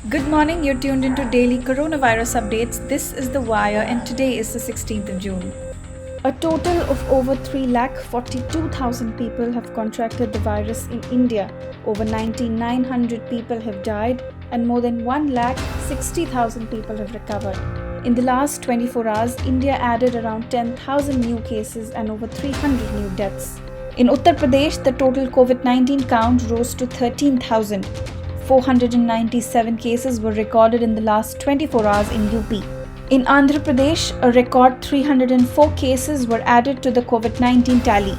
Good morning, you're tuned into daily coronavirus updates. This is The Wire, and today is the 16th of June. A total of over 3,42,000 people have contracted the virus in India. Over 9,900 people have died, and more than 1,60,000 people have recovered. In the last 24 hours, India added around 10,000 new cases and over 300 new deaths. In Uttar Pradesh, the total COVID-19 count rose to 13,000. 497 cases were recorded in the last 24 hours in UP. In Andhra Pradesh, a record 304 cases were added to the COVID-19 tally.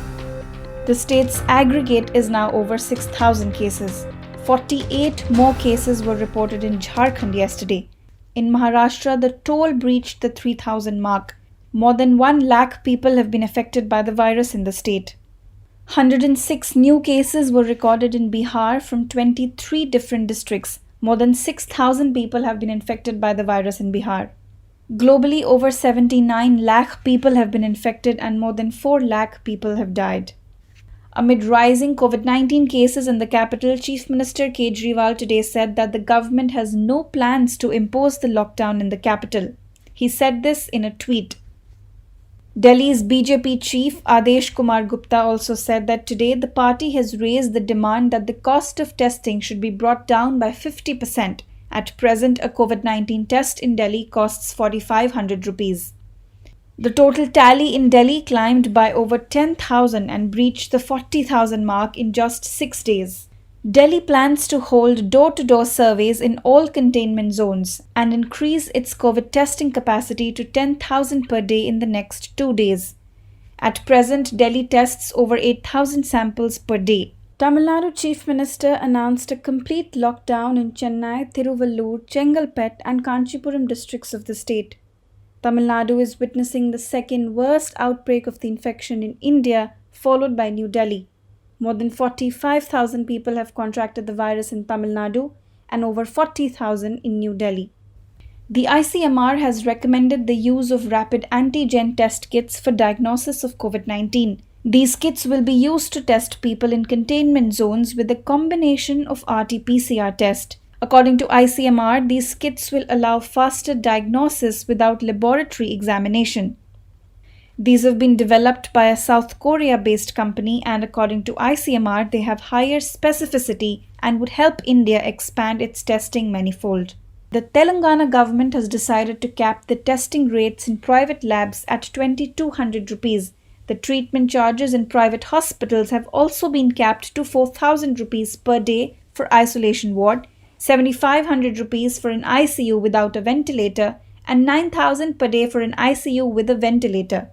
The state's aggregate is now over 6,000 cases. 48 more cases were reported in Jharkhand yesterday. In Maharashtra, the toll breached the 3,000 mark. More than 1 lakh people have been affected by the virus in the state. 106 new cases were recorded in Bihar from 23 different districts. More than 6,000 people have been infected by the virus in Bihar. Globally, over 79 lakh people have been infected and more than 4 lakh people have died. Amid rising COVID-19 cases in the capital, Chief Minister Kejriwal today said that the government has no plans to impose the lockdown in the capital. He said this in a tweet. Delhi's BJP chief Adesh Kumar Gupta also said that today the party has raised the demand that the cost of testing should be brought down by 50%. At present, a COVID-19 test in Delhi costs 4,500 rupees. The total tally in Delhi climbed by over 10,000 and breached the 40,000 mark in just 6 days. Delhi plans to hold door-to-door surveys in all containment zones and increase its COVID testing capacity to 10,000 per day in the next 2 days. At present, Delhi tests over 8,000 samples per day. Tamil Nadu Chief Minister announced a complete lockdown in Chennai, Thiruvallur, Chengalpet and Kanchipuram districts of the state. Tamil Nadu is witnessing the second worst outbreak of the infection in India, followed by New Delhi. More than 45,000 people have contracted the virus in Tamil Nadu and over 40,000 in New Delhi. The ICMR has recommended the use of rapid antigen test kits for diagnosis of COVID-19. These kits will be used to test people in containment zones with a combination of RT-PCR test. According to ICMR, these kits will allow faster diagnosis without laboratory examination. These have been developed by a South Korea-based company and according to ICMR, they have higher specificity and would help India expand its testing manifold. The Telangana government has decided to cap the testing rates in private labs at 2,200 rupees. The treatment charges in private hospitals have also been capped to 4,000 rupees per day for isolation ward, 7,500 rupees for an ICU without a ventilator, and 9,000 per day for an ICU with a ventilator.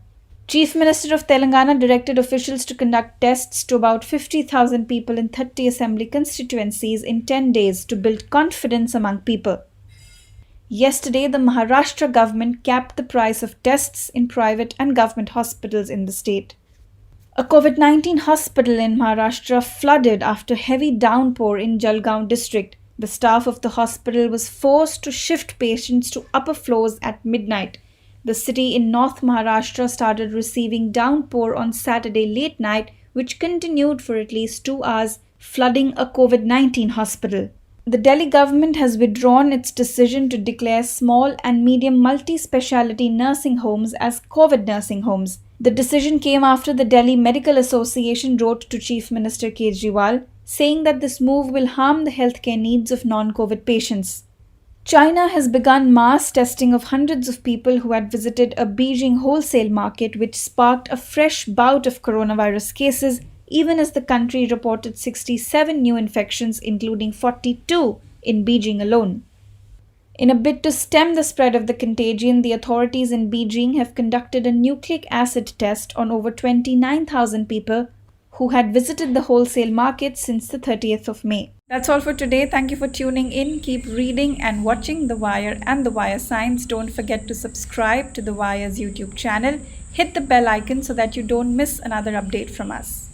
Chief Minister of Telangana directed officials to conduct tests to about 50,000 people in 30 assembly constituencies in 10 days to build confidence among people. Yesterday, the Maharashtra government capped the price of tests in private and government hospitals in the state. A COVID-19 hospital in Maharashtra flooded after heavy downpour in Jalgaon district. The staff of the hospital was forced to shift patients to upper floors at midnight. The city in North Maharashtra started receiving downpour on Saturday late night, which continued for at least 2 hours, flooding a COVID-19 hospital. The Delhi government has withdrawn its decision to declare small and medium multi-speciality nursing homes as COVID nursing homes. The decision came after the Delhi Medical Association wrote to Chief Minister Kejriwal, saying that this move will harm the healthcare needs of non-COVID patients. China has begun mass testing of hundreds of people who had visited a Beijing wholesale market, which sparked a fresh bout of coronavirus cases, even as the country reported 67 new infections, including 42 in Beijing alone. In a bid to stem the spread of the contagion, the authorities in Beijing have conducted a nucleic acid test on over 29,000 people who had visited the wholesale market since the 30th of May. That's all for today. Thank you for tuning in. Keep reading and watching The Wire and The Wire Science. Don't forget to subscribe to The Wire's YouTube channel. Hit the bell icon so that you don't miss another update from us.